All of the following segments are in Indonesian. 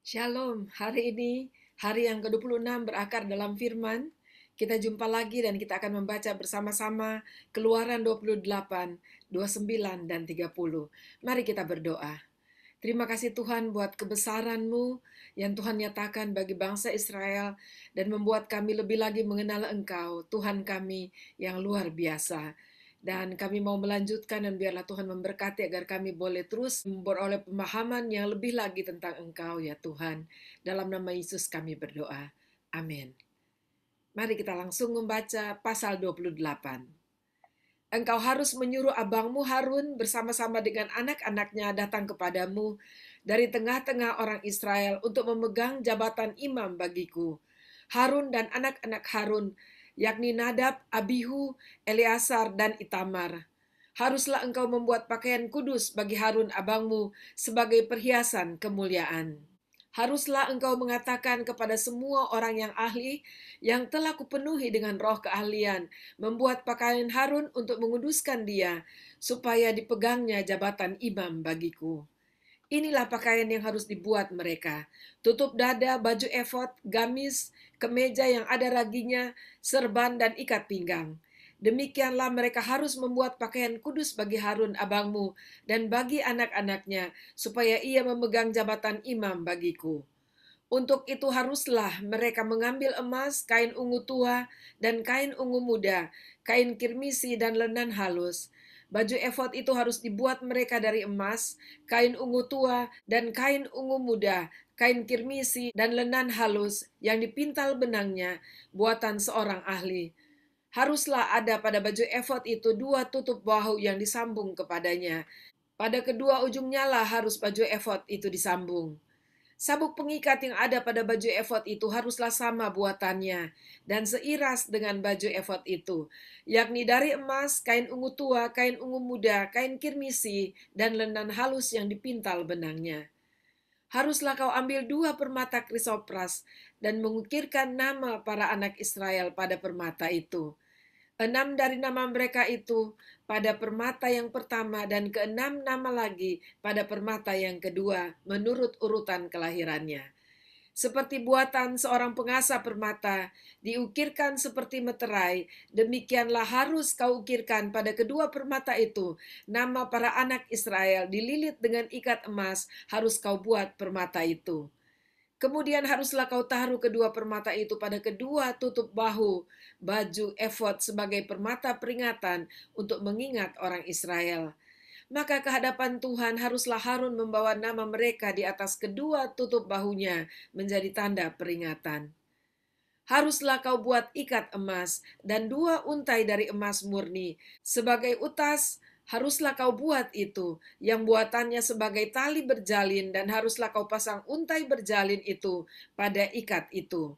Shalom, hari ini hari yang ke-26 berakar dalam firman. Kita jumpa lagi dan kita akan membaca bersama-sama Keluaran 28, 29, dan 30. Mari kita berdoa. Terima kasih Tuhan buat kebesaran-Mu yang Tuhan nyatakan bagi bangsa Israel dan membuat kami lebih lagi mengenal Engkau, Tuhan kami yang luar biasa. Dan kami mau melanjutkan dan biarlah Tuhan memberkati agar kami boleh terus memperoleh pemahaman yang lebih lagi tentang Engkau ya Tuhan. Dalam nama Yesus kami berdoa. Amin. Mari kita langsung membaca pasal 28. Engkau harus menyuruh abangmu Harun bersama-sama dengan anak-anaknya datang kepadamu dari tengah-tengah orang Israel untuk memegang jabatan imam bagiku. Harun dan anak-anak Harun, yakni Nadab, Abihu, Eleazar, dan Itamar. Haruslah engkau membuat pakaian kudus bagi Harun abangmu sebagai perhiasan kemuliaan. Haruslah engkau mengatakan kepada semua orang yang ahli yang telah kupenuhi dengan roh keahlian, membuat pakaian Harun untuk menguduskan dia, supaya dipegangnya jabatan imam bagiku. Inilah pakaian yang harus dibuat mereka: tutup dada, baju efod, gamis, kemeja yang ada raginya, serban, dan ikat pinggang. Demikianlah mereka harus membuat pakaian kudus bagi Harun abangmu dan bagi anak-anaknya, supaya ia memegang jabatan imam bagiku. Untuk itu haruslah mereka mengambil emas, kain ungu tua, dan kain ungu muda, kain kirmisi, dan lenan halus. Baju efod itu harus dibuat mereka dari emas, kain ungu tua, dan kain ungu muda, kain kirmisi, dan lenan halus yang dipintal benangnya, buatan seorang ahli. Haruslah ada pada baju efod itu 2 tutup bahu yang disambung kepadanya. Pada kedua ujungnya lah harus baju efod itu disambung. Sabuk pengikat yang ada pada baju efod itu haruslah sama buatannya dan seiras dengan baju efod itu, yakni dari emas, kain ungu tua, kain ungu muda, kain kirmisi, dan lenan halus yang dipintal benangnya. Haruslah kau ambil 2 permata krisopras dan mengukirkan nama para anak Israel pada permata itu. 6 dari nama mereka itu pada permata yang pertama dan ke-6 nama lagi pada permata yang kedua menurut urutan kelahirannya. Seperti buatan seorang pengasah permata, diukirkan seperti meterai, demikianlah harus kau ukirkan pada kedua permata itu nama para anak Israel dililit dengan ikat emas, harus kau buat permata itu. Kemudian haruslah kau taruh kedua permata itu pada kedua tutup bahu baju efod sebagai permata peringatan untuk mengingat orang Israel. Maka kehadapan Tuhan haruslah Harun membawa nama mereka di atas kedua tutup bahunya menjadi tanda peringatan. Haruslah kau buat ikat emas dan 2 untai dari emas murni. Sebagai utas haruslah kau buat itu, yang buatannya sebagai tali berjalin, dan haruslah kau pasang untai berjalin itu pada ikat itu.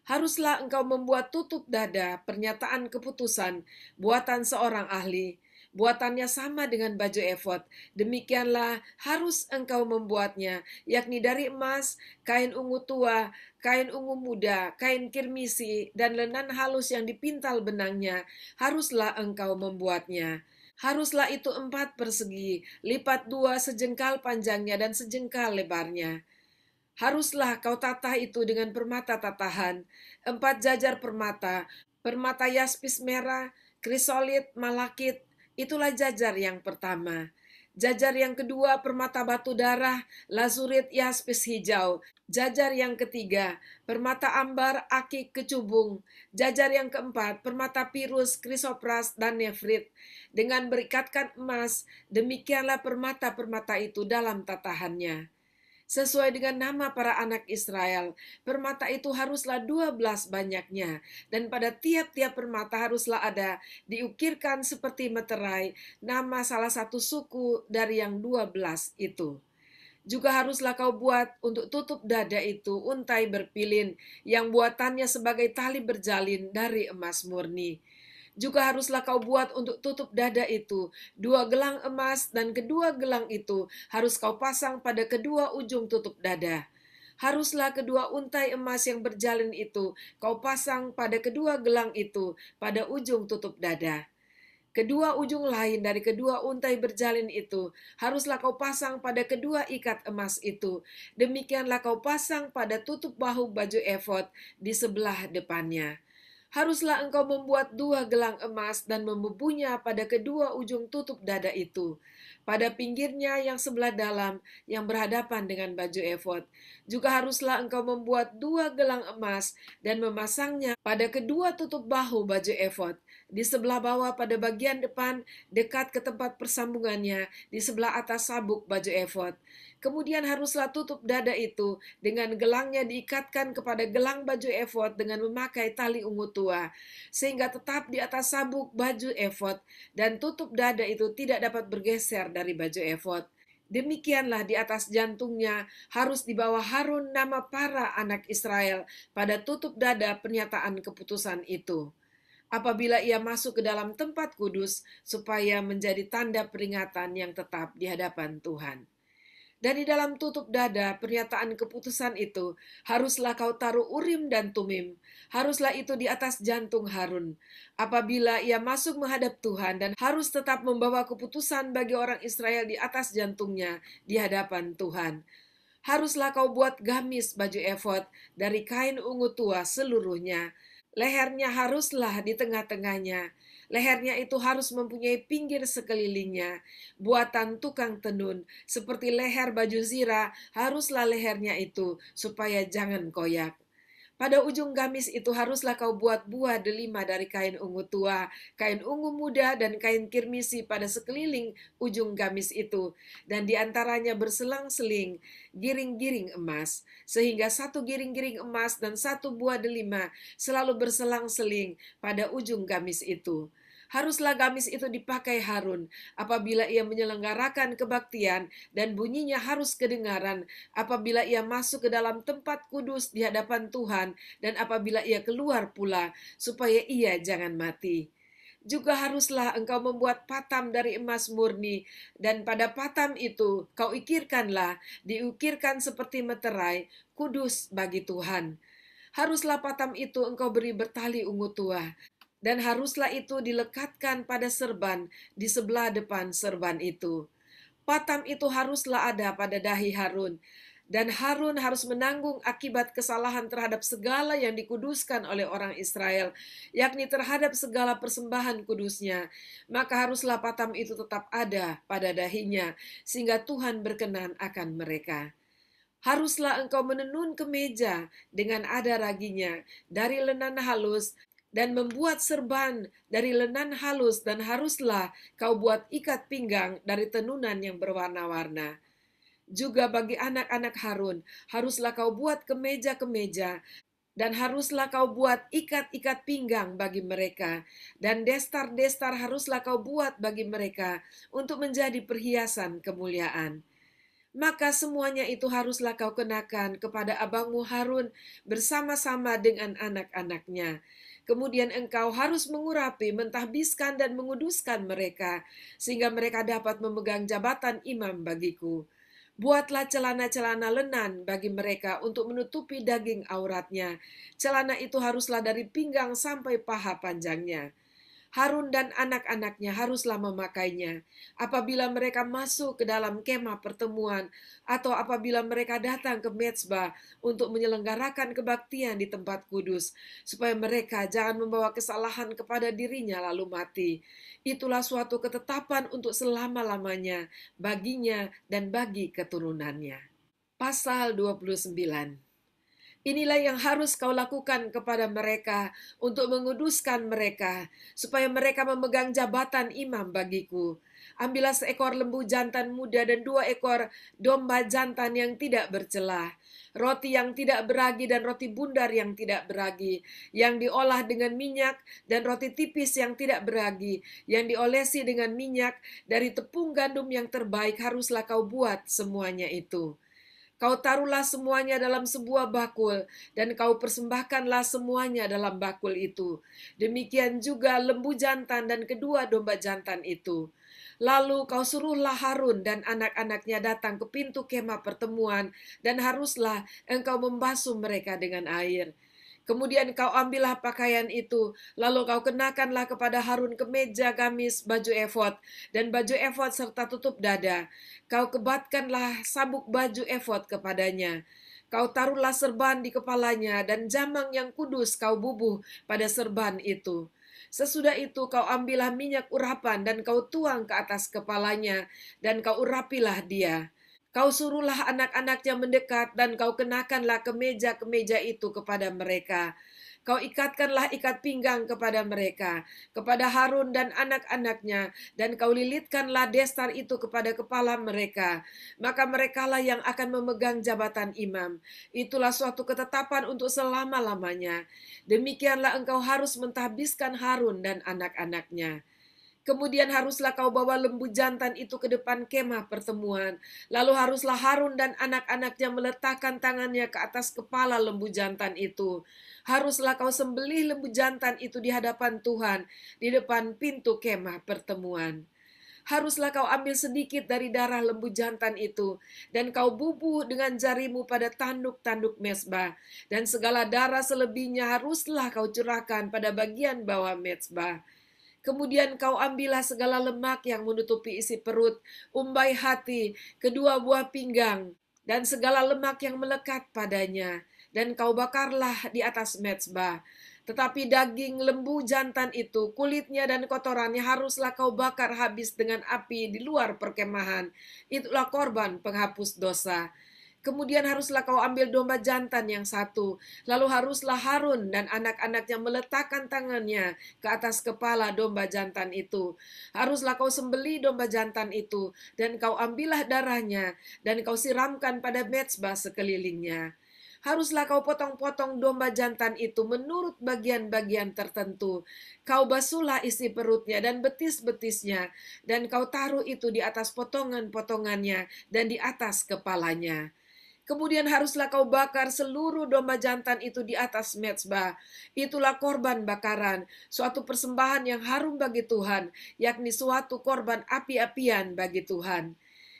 Haruslah engkau membuat tutup dada, pernyataan keputusan, buatan seorang ahli. Buatannya sama dengan baju efod. Demikianlah harus engkau membuatnya, yakni dari emas, kain ungu tua, kain ungu muda, kain kirmisi, dan lenan halus yang dipintal benangnya. Haruslah engkau membuatnya. Haruslah itu 4 persegi, lipat 2 sejengkal panjangnya dan sejengkal lebarnya. Haruslah kau tatah itu dengan permata tatahan, 4 jajar permata, permata yaspis merah, krisolit, malakit, itulah jajar yang pertama. Jajar yang kedua permata batu darah, lazurit, yaspis hijau. Jajar yang ketiga permata ambar, akik, kecubung. Jajar yang keempat permata pirus, krisopras, dan nefrit. Dengan berikatkan emas, demikianlah permata-permata itu dalam tatahannya. Sesuai dengan nama para anak Israel, permata itu haruslah 12 banyaknya, dan pada tiap-tiap permata haruslah ada diukirkan seperti meterai nama salah satu suku dari yang 12 itu. Juga haruslah kau buat untuk tutup dada itu untai berpilin yang buatannya sebagai tali berjalin dari emas murni. Juga haruslah kau buat untuk tutup dada itu 2 gelang emas, dan kedua gelang itu harus kau pasang pada kedua ujung tutup dada. Haruslah kedua untai emas yang berjalin itu kau pasang pada kedua gelang itu pada ujung tutup dada. Kedua ujung lain dari kedua untai berjalin itu haruslah kau pasang pada kedua ikat emas itu. Demikianlah kau pasang pada tutup bahu baju efod di sebelah depannya. Haruslah engkau membuat dua gelang emas dan membubuhnya pada kedua ujung tutup dada itu, pada pinggirnya yang sebelah dalam yang berhadapan dengan baju efod. Juga haruslah engkau membuat dua gelang emas dan memasangnya pada kedua tutup bahu baju efod, di sebelah bawah pada bagian depan dekat ke tempat persambungannya, di sebelah atas sabuk baju efod. Kemudian haruslah tutup dada itu dengan gelangnya diikatkan kepada gelang baju efod dengan memakai tali ungu tua, sehingga tetap di atas sabuk baju efod, dan tutup dada itu tidak dapat bergeser dari baju efod. Demikianlah di atas jantungnya harus dibawa Harun nama para anak Israel pada tutup dada pernyataan keputusan itu, apabila ia masuk ke dalam tempat kudus, supaya menjadi tanda peringatan yang tetap di hadapan Tuhan. Dan di dalam tutup dada pernyataan keputusan itu, haruslah kau taruh Urim dan Tumim. Haruslah itu di atas jantung Harun. Apabila ia masuk menghadap Tuhan, dan harus tetap membawa keputusan bagi orang Israel di atas jantungnya di hadapan Tuhan. Haruslah kau buat gamis baju efod dari kain ungu tua seluruhnya. Lehernya haruslah di tengah-tengahnya. Lehernya itu harus mempunyai pinggir sekelilingnya, buatan tukang tenun, seperti leher baju zirah, haruslah lehernya itu, supaya jangan koyak. Pada ujung gamis itu haruslah kau buat buah delima dari kain ungu tua, kain ungu muda, dan kain kirmisi pada sekeliling ujung gamis itu, dan di antaranya berselang-seling giring-giring emas, sehingga satu giring-giring emas dan satu buah delima selalu berselang-seling pada ujung gamis itu. Haruslah gamis itu dipakai Harun apabila ia menyelenggarakan kebaktian, dan bunyinya harus kedengaran apabila ia masuk ke dalam tempat kudus di hadapan Tuhan, dan apabila ia keluar pula, supaya ia jangan mati. Juga haruslah engkau membuat patam dari emas murni, dan pada patam itu kau ikirkanlah, diukirkan seperti meterai, kudus bagi Tuhan. Haruslah patam itu engkau beri bertali ungu tua, dan haruslah itu dilekatkan pada serban di sebelah depan serban itu. Patam itu haruslah ada pada dahi Harun, dan Harun harus menanggung akibat kesalahan terhadap segala yang dikuduskan oleh orang Israel, yakni terhadap segala persembahan kudusnya. Maka haruslah patam itu tetap ada pada dahinya, sehingga Tuhan berkenan akan mereka. Haruslah engkau menenun kemeja dengan ada raginya dari lenan halus, dan membuat serban dari lenan halus, dan haruslah kau buat ikat pinggang dari tenunan yang berwarna-warna. Juga bagi anak-anak Harun, haruslah kau buat kemeja-kemeja, dan haruslah kau buat ikat-ikat pinggang bagi mereka, dan destar-destar haruslah kau buat bagi mereka untuk menjadi perhiasan kemuliaan. Maka semuanya itu haruslah kau kenakan kepada abangmu Harun bersama-sama dengan anak-anaknya. Kemudian engkau harus mengurapi, mentahbiskan, dan menguduskan mereka, sehingga mereka dapat memegang jabatan imam bagiku. Buatlah celana-celana lenan bagi mereka untuk menutupi daging auratnya. Celana itu haruslah dari pinggang sampai paha panjangnya. Harun dan anak-anaknya haruslah memakainya apabila mereka masuk ke dalam kemah pertemuan, atau apabila mereka datang ke mezbah untuk menyelenggarakan kebaktian di tempat kudus, supaya mereka jangan membawa kesalahan kepada dirinya lalu mati. Itulah suatu ketetapan untuk selama-lamanya baginya dan bagi keturunannya. Pasal 29. Inilah yang harus kau lakukan kepada mereka untuk menguduskan mereka, supaya mereka memegang jabatan imam bagiku. Ambillah seekor lembu jantan muda dan 2 ekor domba jantan yang tidak bercelah, roti yang tidak beragi dan roti bundar yang tidak beragi, yang diolah dengan minyak, dan roti tipis yang tidak beragi, yang diolesi dengan minyak. Dari tepung gandum yang terbaik haruslah kau buat semuanya itu. Kau taruhlah semuanya dalam sebuah bakul, dan kau persembahkanlah semuanya dalam bakul itu. Demikian juga lembu jantan dan kedua domba jantan itu. Lalu kau suruhlah Harun dan anak-anaknya datang ke pintu kemah pertemuan, dan haruslah engkau membasuh mereka dengan air. Kemudian kau ambillah pakaian itu, lalu kau kenakanlah kepada Harun kemeja, gamis, baju efod, dan baju efod serta tutup dada. Kau kebatkanlah sabuk baju efod kepadanya. Kau taruhlah serban di kepalanya, dan jamang yang kudus kau bubuh pada serban itu. Sesudah itu kau ambillah minyak urapan, dan kau tuang ke atas kepalanya, dan kau urapilah dia. Kau suruhlah anak-anaknya mendekat, dan kau kenakanlah kemeja-kemeja itu kepada mereka. Kau ikatkanlah ikat pinggang kepada mereka, kepada Harun dan anak-anaknya, dan kau lilitkanlah destar itu kepada kepala mereka. Maka merekalah yang akan memegang jabatan imam. Itulah suatu ketetapan untuk selama-lamanya. Demikianlah engkau harus mentahbiskan Harun dan anak-anaknya. Kemudian haruslah kau bawa lembu jantan itu ke depan kemah pertemuan. Lalu haruslah Harun dan anak-anaknya meletakkan tangannya ke atas kepala lembu jantan itu. Haruslah kau sembelih lembu jantan itu di hadapan Tuhan, di depan pintu kemah pertemuan. Haruslah kau ambil sedikit dari darah lembu jantan itu, dan kau bubuh dengan jarimu pada tanduk-tanduk mezbah, dan segala darah selebihnya haruslah kau curahkan pada bagian bawah mezbah. Kemudian kau ambillah segala lemak yang menutupi isi perut, umbai hati, kedua buah pinggang, dan segala lemak yang melekat padanya, dan kau bakarlah di atas mezbah. Tetapi daging lembu jantan itu, kulitnya dan kotorannya haruslah kau bakar habis dengan api di luar perkemahan. Itulah korban penghapus dosa. Kemudian haruslah kau ambil domba jantan yang satu. Lalu haruslah Harun dan anak-anaknya meletakkan tangannya ke atas kepala domba jantan itu. Haruslah kau sembeli domba jantan itu, dan kau ambillah darahnya, dan kau siramkan pada mezbah sekelilingnya. Haruslah kau potong-potong domba jantan itu menurut bagian-bagian tertentu. Kau basuhlah isi perutnya dan betis-betisnya, dan kau taruh itu di atas potongan-potongannya dan di atas kepalanya. Kemudian haruslah kau bakar seluruh domba jantan itu di atas mezbah. Itulah korban bakaran, suatu persembahan yang harum bagi Tuhan, yakni suatu korban api-apian bagi Tuhan.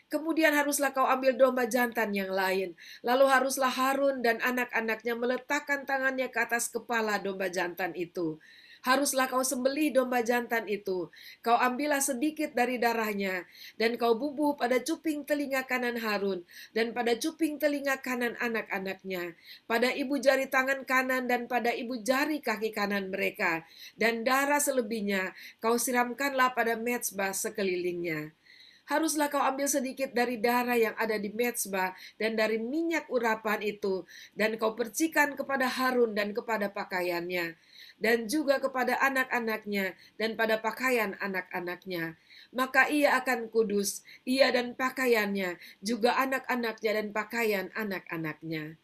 Kemudian haruslah kau ambil domba jantan yang lain. Lalu haruslah Harun dan anak-anaknya meletakkan tangannya ke atas kepala domba jantan itu. Haruslah kau sembelih domba jantan itu. Kau ambillah sedikit dari darahnya, dan kau bubuh pada cuping telinga kanan Harun, dan pada cuping telinga kanan anak-anaknya, pada ibu jari tangan kanan, dan pada ibu jari kaki kanan mereka. Dan darah selebihnya kau siramkanlah pada mezbah sekelilingnya. Haruslah kau ambil sedikit dari darah yang ada di mezbah dan dari minyak urapan itu, dan kau percikan kepada Harun dan kepada pakaiannya, dan juga kepada anak-anaknya dan pada pakaian anak-anaknya. Maka ia akan kudus, ia dan pakaiannya, juga anak-anaknya dan pakaian anak-anaknya.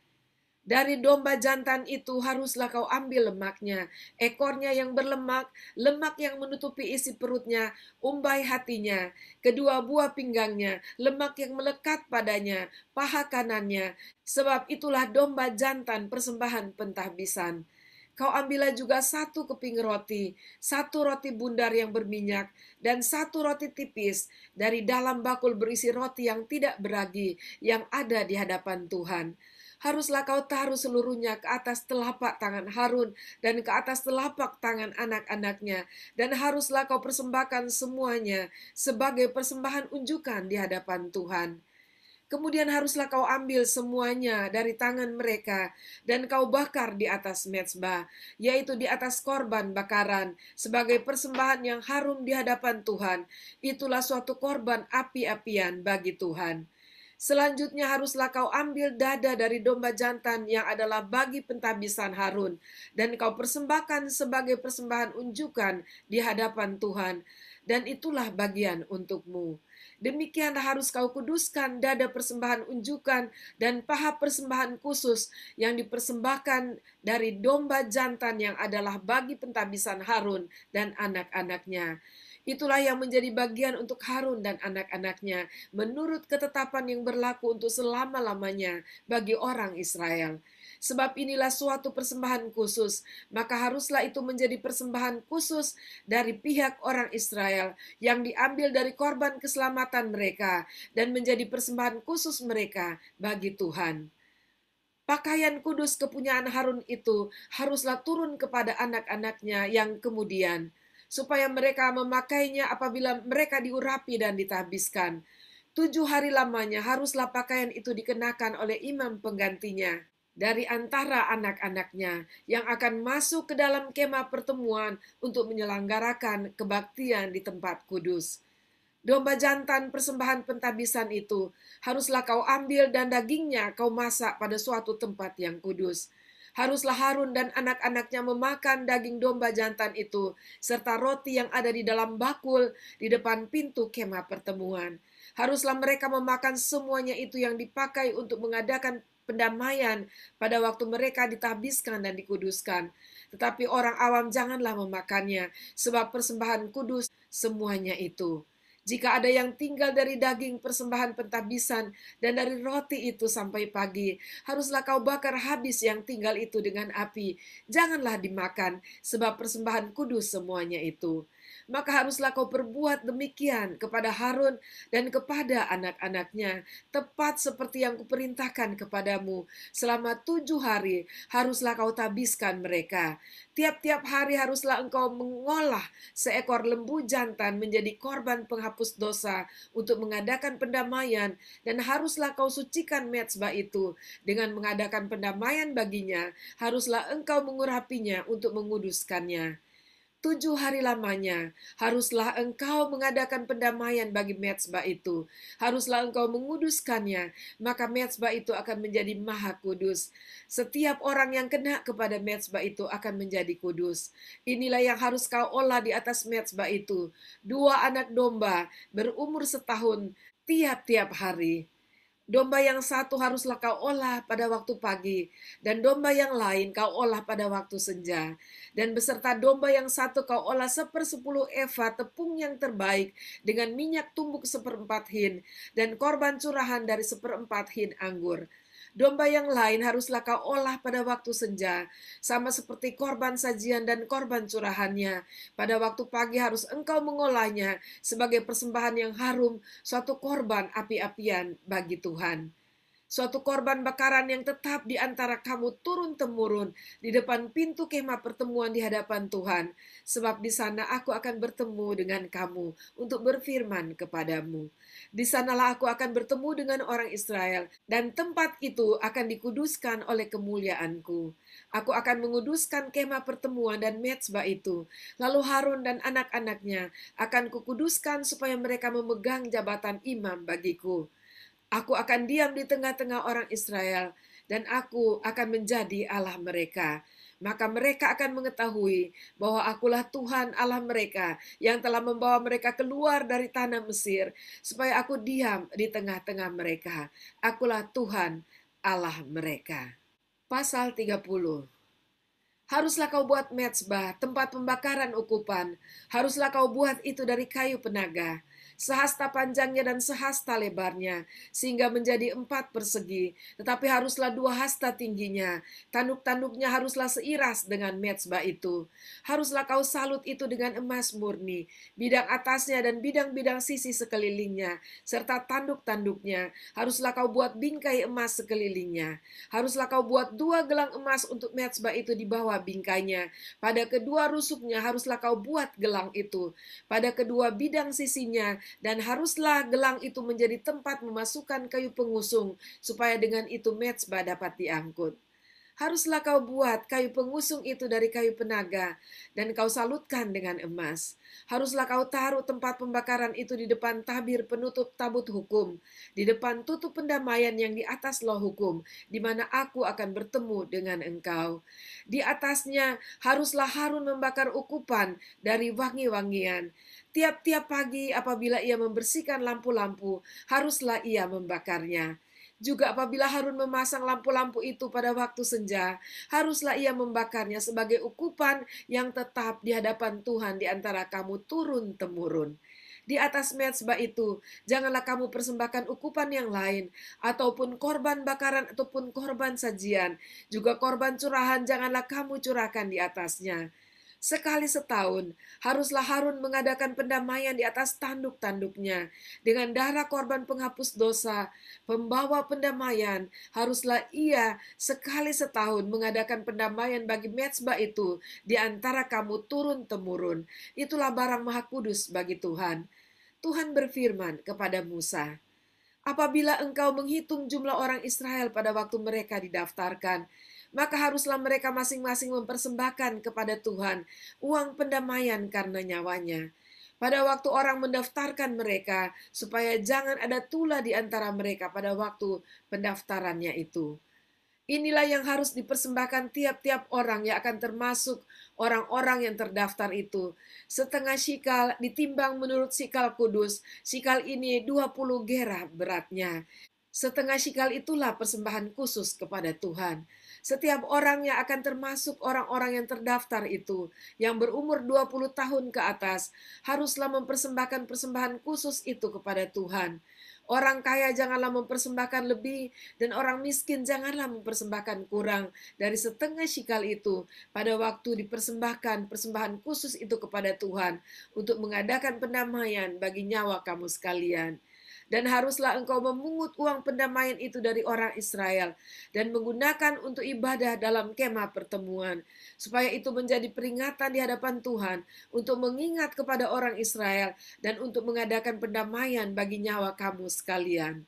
Dari domba jantan itu haruslah kau ambil lemaknya, ekornya yang berlemak, lemak yang menutupi isi perutnya, umbai hatinya, kedua buah pinggangnya, lemak yang melekat padanya, paha kanannya, sebab itulah domba jantan persembahan pentahbisan. Kau ambillah juga satu keping roti, satu roti bundar yang berminyak, dan satu roti tipis dari dalam bakul berisi roti yang tidak beragi yang ada di hadapan Tuhan. Haruslah kau taruh seluruhnya ke atas telapak tangan Harun dan ke atas telapak tangan anak-anaknya, dan haruslah kau persembahkan semuanya sebagai persembahan unjukan di hadapan Tuhan. Kemudian haruslah kau ambil semuanya dari tangan mereka, dan kau bakar di atas mezbah, yaitu di atas korban bakaran, sebagai persembahan yang harum di hadapan Tuhan. Itulah suatu korban api-apian bagi Tuhan. Selanjutnya haruslah kau ambil dada dari domba jantan yang adalah bagi pentahbisan Harun, dan kau persembahkan sebagai persembahan unjukan di hadapan Tuhan, dan itulah bagian untukmu. Demikianlah harus kau kuduskan dada persembahan unjukan dan paha persembahan khusus yang dipersembahkan dari domba jantan yang adalah bagi pentahbisan Harun dan anak-anaknya. Itulah yang menjadi bagian untuk Harun dan anak-anaknya, menurut ketetapan yang berlaku untuk selama-lamanya bagi orang Israel. Sebab inilah suatu persembahan khusus, maka haruslah itu menjadi persembahan khusus dari pihak orang Israel yang diambil dari korban keselamatan mereka dan menjadi persembahan khusus mereka bagi Tuhan. Pakaian kudus kepunyaan Harun itu haruslah turun kepada anak-anaknya yang kemudian, supaya mereka memakainya apabila mereka diurapi dan ditahbiskan. 7 hari lamanya haruslah pakaian itu dikenakan oleh imam penggantinya dari antara anak-anaknya yang akan masuk ke dalam kemah pertemuan untuk menyelenggarakan kebaktian di tempat kudus. Domba jantan persembahan pentahbisan itu haruslah kau ambil dan dagingnya kau masak pada suatu tempat yang kudus. Haruslah Harun dan anak-anaknya memakan daging domba jantan itu, serta roti yang ada di dalam bakul di depan pintu kemah pertemuan. Haruslah mereka memakan semuanya itu yang dipakai untuk mengadakan pendamaian pada waktu mereka ditahbiskan dan dikuduskan. Tetapi orang awam janganlah memakannya, sebab persembahan kudus semuanya itu. Jika ada yang tinggal dari daging persembahan pentahbisan dan dari roti itu sampai pagi, haruslah kau bakar habis yang tinggal itu dengan api. Janganlah dimakan, sebab persembahan kudus semuanya itu. Maka haruslah kau perbuat demikian kepada Harun dan kepada anak-anaknya, tepat seperti yang kuperintahkan kepadamu. Selama 7 hari haruslah kau tabiskan mereka. Tiap-tiap hari haruslah engkau mengolah seekor lembu jantan menjadi korban penghapus dosa untuk mengadakan pendamaian, dan haruslah kau sucikan mezbah itu dengan mengadakan pendamaian baginya. Haruslah engkau mengurapinya untuk menguduskannya. 7 hari lamanya, haruslah engkau mengadakan pendamaian bagi mezbah itu. Haruslah engkau menguduskannya, maka mezbah itu akan menjadi maha kudus. Setiap orang yang kena kepada mezbah itu akan menjadi kudus. Inilah yang harus kau olah di atas mezbah itu. 2 anak domba berumur setahun tiap-tiap hari. Domba yang satu haruslah kau olah pada waktu pagi, dan domba yang lain kau olah pada waktu senja. Dan beserta domba yang satu kau olah 1/10 eva tepung yang terbaik dengan minyak tumbuk 1/4 hin, dan korban curahan dari 1/4 hin anggur. Domba yang lain haruslah kau olah pada waktu senja, sama seperti korban sajian dan korban curahannya. Pada waktu pagi harus engkau mengolahnya sebagai persembahan yang harum, suatu korban api-apian bagi Tuhan. Suatu korban bakaran yang tetap di antara kamu turun-temurun di depan pintu kemah pertemuan di hadapan Tuhan. Sebab di sana aku akan bertemu dengan kamu untuk berfirman kepadamu. Di sanalah aku akan bertemu dengan orang Israel, dan tempat itu akan dikuduskan oleh kemuliaanku. Aku akan menguduskan kemah pertemuan dan mezbah itu. Lalu Harun dan anak-anaknya akan kukuduskan supaya mereka memegang jabatan imam bagiku. Aku akan diam di tengah-tengah orang Israel, dan aku akan menjadi Allah mereka. Maka mereka akan mengetahui bahwa akulah Tuhan Allah mereka yang telah membawa mereka keluar dari tanah Mesir, supaya aku diam di tengah-tengah mereka. Akulah Tuhan Allah mereka. Pasal 30. Haruslah kau buat mezbah, tempat pembakaran ukupan. Haruslah kau buat itu dari kayu penaga, sehasta panjangnya dan sehasta lebarnya, sehingga menjadi 4 persegi. Tetapi haruslah 2 hasta tingginya. Tanduk-tanduknya haruslah seiras dengan mezbah itu. Haruslah kau salut itu dengan emas murni, bidang atasnya dan bidang-bidang sisi sekelilingnya, serta tanduk-tanduknya. Haruslah kau buat bingkai emas sekelilingnya. Haruslah kau buat 2 gelang emas untuk mezbah itu di bawah bingkainya. Pada kedua rusuknya haruslah kau buat gelang itu. Pada kedua bidang sisinya, dan haruslah gelang itu menjadi tempat memasukkan kayu pengusung, supaya dengan itu mezbah dapat diangkut. Haruslah kau buat kayu pengusung itu dari kayu penaga, dan kau salutkan dengan emas. Haruslah kau taruh tempat pembakaran itu di depan tabir penutup tabut hukum, di depan tutup pendamaian yang di atas loh hukum, di mana aku akan bertemu dengan engkau. Di atasnya haruslah Harun membakar ukupan dari wangi-wangian. Tiap-tiap pagi apabila ia membersihkan lampu-lampu, haruslah ia membakarnya. Juga apabila Harun memasang lampu-lampu itu pada waktu senja, haruslah ia membakarnya sebagai ukupan yang tetap di hadapan Tuhan di antara kamu turun-temurun. Di atas mezbah itu, janganlah kamu persembahkan ukupan yang lain, ataupun korban bakaran ataupun korban sajian. Juga korban curahan janganlah kamu curahkan di atasnya. Sekali setahun, haruslah Harun mengadakan pendamaian di atas tanduk-tanduknya. Dengan darah korban penghapus dosa, pembawa pendamaian, haruslah ia sekali setahun mengadakan pendamaian bagi mezbah itu di antara kamu turun-temurun. Itulah barang maha kudus bagi Tuhan. Tuhan berfirman kepada Musa, apabila engkau menghitung jumlah orang Israel pada waktu mereka didaftarkan, maka haruslah mereka masing-masing mempersembahkan kepada Tuhan uang pendamaian karena nyawanya. Pada waktu orang mendaftarkan mereka, supaya jangan ada tula di antara mereka pada waktu pendaftarannya itu. Inilah yang harus dipersembahkan tiap-tiap orang yang akan termasuk orang-orang yang terdaftar itu. Setengah shikal ditimbang menurut shikal kudus. Shikal ini 20 gerah beratnya. Setengah shikal itulah persembahan khusus kepada Tuhan. Setiap orang yang akan termasuk orang-orang yang terdaftar itu, yang berumur 20 tahun ke atas, haruslah mempersembahkan persembahan khusus itu kepada Tuhan. Orang kaya janganlah mempersembahkan lebih, dan orang miskin janganlah mempersembahkan kurang dari setengah shikal itu pada waktu dipersembahkan persembahan khusus itu kepada Tuhan untuk mengadakan pendamaian bagi nyawa kamu sekalian. Dan haruslah engkau memungut uang pendamaian itu dari orang Israel dan menggunakan untuk ibadah dalam kemah pertemuan, supaya itu menjadi peringatan di hadapan Tuhan untuk mengingat kepada orang Israel dan untuk mengadakan pendamaian bagi nyawa kamu sekalian.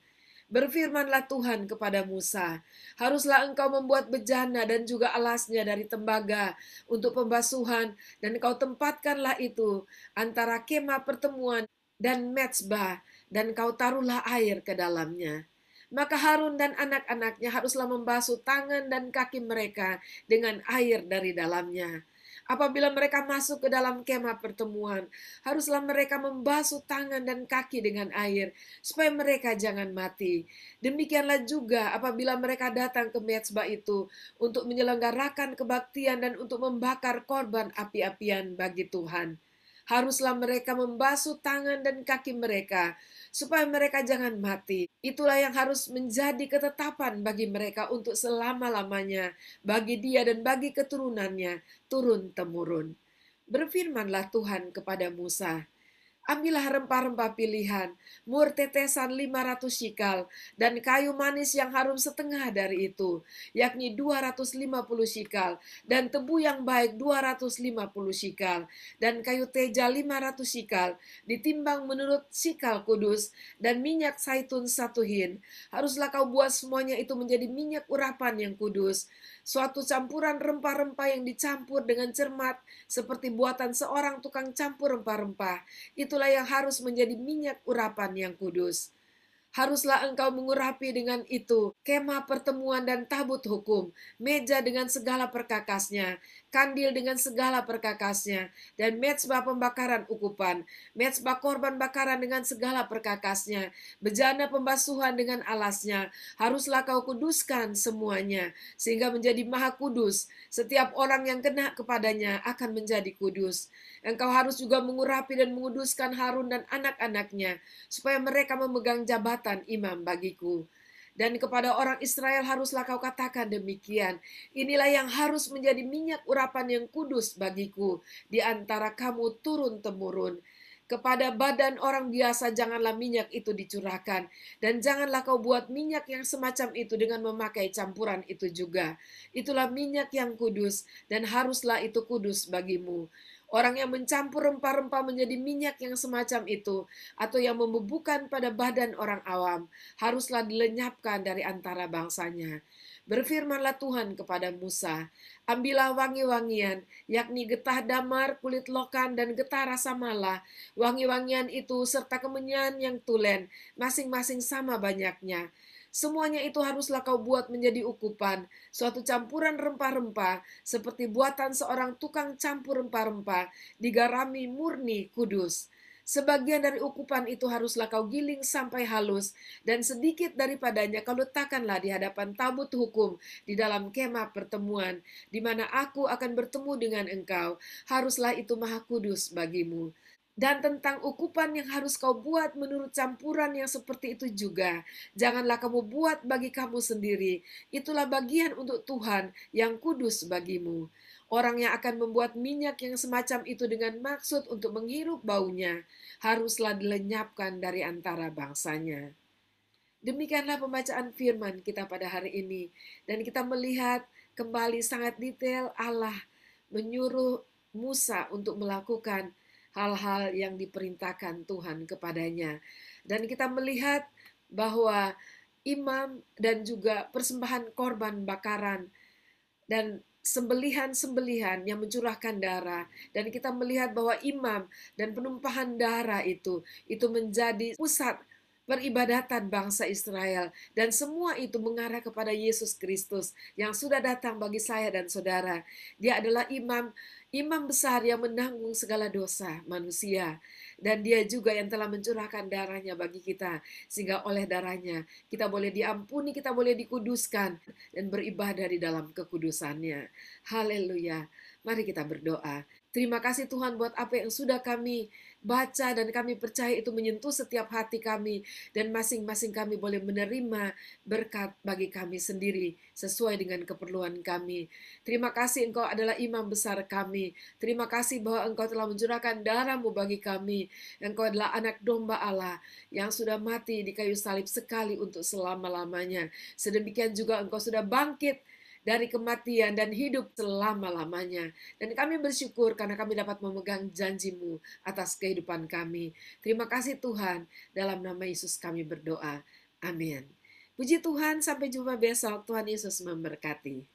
Berfirmanlah Tuhan kepada Musa, haruslah engkau membuat bejana dan juga alasnya dari tembaga untuk pembasuhan, dan engkau tempatkanlah itu antara kemah pertemuan dan mezbah, dan kau taruhlah air ke dalamnya. Maka Harun dan anak-anaknya haruslah membasuh tangan dan kaki mereka dengan air dari dalamnya. Apabila mereka masuk ke dalam kemah pertemuan, haruslah mereka membasuh tangan dan kaki dengan air, supaya mereka jangan mati. Demikianlah juga apabila mereka datang ke mezbah itu untuk menyelenggarakan kebaktian dan untuk membakar korban api-apian bagi Tuhan. Haruslah mereka membasuh tangan dan kaki mereka, supaya mereka jangan mati. Itulah yang harus menjadi ketetapan bagi mereka untuk selama-lamanya, bagi dia dan bagi keturunannya, turun-temurun. Berfirmanlah Tuhan kepada Musa, ambillah rempah-rempah pilihan, mur tetesan 500 shikal, dan kayu manis yang harum setengah dari itu, yakni 250 shikal, dan tebu yang baik 250 shikal, dan kayu teja 500 shikal, ditimbang menurut shikal kudus, dan minyak zaitun 1 hin. Haruslah kau buat semuanya itu menjadi minyak urapan yang kudus, suatu campuran rempah-rempah yang dicampur dengan cermat, seperti buatan seorang tukang campur rempah-rempah. Itulah yang harus menjadi minyak urapan yang kudus. Haruslah engkau mengurapi dengan itu kemah pertemuan dan tabut hukum, meja dengan segala perkakasnya, kandil dengan segala perkakasnya, dan mezbah pembakaran ukupan, mezbah korban bakaran dengan segala perkakasnya, bejana pembasuhan dengan alasnya. Haruslah kau kuduskan semuanya, sehingga menjadi maha kudus. Setiap orang yang kena kepadanya akan menjadi kudus. Engkau harus juga mengurapi dan menguduskan Harun dan anak-anaknya, supaya mereka memegang jabatan imam bagiku. Dan kepada orang Israel haruslah kau katakan demikian, inilah yang harus menjadi minyak urapan yang kudus bagiku di antara kamu turun-temurun. Kepada badan orang biasa janganlah minyak itu dicurahkan, dan janganlah kau buat minyak yang semacam itu dengan memakai campuran itu juga. Itulah minyak yang kudus, dan haruslah itu kudus bagimu. Orang yang mencampur rempah-rempah menjadi minyak yang semacam itu, atau yang membubuhkan pada badan orang awam, haruslah dilenyapkan dari antara bangsanya. Berfirmanlah Tuhan kepada Musa, ambillah wangi-wangian, yakni getah damar, kulit lokan, dan getah rasa malah. Wangi-wangian itu serta kemenyan yang tulen, masing-masing sama banyaknya. Semuanya itu haruslah kau buat menjadi ukupan, suatu campuran rempah-rempah, seperti buatan seorang tukang campur rempah-rempah, digarami murni kudus. Sebagian dari ukupan itu haruslah kau giling sampai halus, dan sedikit daripadanya kau letakkanlah di hadapan tabut hukum di dalam kemah pertemuan, di mana aku akan bertemu dengan engkau. Haruslah itu maha kudus bagimu. Dan tentang ukupan yang harus kau buat menurut campuran yang seperti itu juga, janganlah kamu buat bagi kamu sendiri. Itulah bagian untuk Tuhan yang kudus bagimu. Orang yang akan membuat minyak yang semacam itu dengan maksud untuk menghirup baunya haruslah dilenyapkan dari antara bangsanya. Demikianlah pembacaan firman kita pada hari ini. Dan kita melihat kembali sangat detail Allah menyuruh Musa untuk melakukan hal-hal yang diperintahkan Tuhan kepadanya. Dan kita melihat bahwa imam dan juga persembahan korban bakaran dan sembelihan-sembelihan yang mencurahkan darah, dan kita melihat bahwa imam dan penumpahan darah itu menjadi pusat peribadatan bangsa Israel, dan semua itu mengarah kepada Yesus Kristus yang sudah datang bagi saya dan saudara. Dia adalah imam besar yang menanggung segala dosa manusia, dan dia juga yang telah mencurahkan darahnya bagi kita, sehingga oleh darahnya kita boleh diampuni, kita boleh dikuduskan dan beribadah di dalam kekudusannya. Haleluya. Mari kita berdoa. Terima kasih Tuhan buat apa yang sudah kami baca dan kami percaya itu menyentuh setiap hati kami, dan masing-masing kami boleh menerima berkat bagi kami sendiri sesuai dengan keperluan kami. Terima kasih Engkau adalah imam besar kami. Terima kasih bahwa Engkau telah mencurahkan darah-Mu bagi kami. Engkau adalah anak domba Allah yang sudah mati di kayu salib sekali untuk selama-lamanya. Sedemikian juga Engkau sudah bangkit dari kematian dan hidup selama-lamanya. Dan kami bersyukur karena kami dapat memegang janji-Mu atas kehidupan kami. Terima kasih Tuhan, dalam nama Yesus kami berdoa. Amin. Puji Tuhan, sampai jumpa besok. Tuhan Yesus memberkati.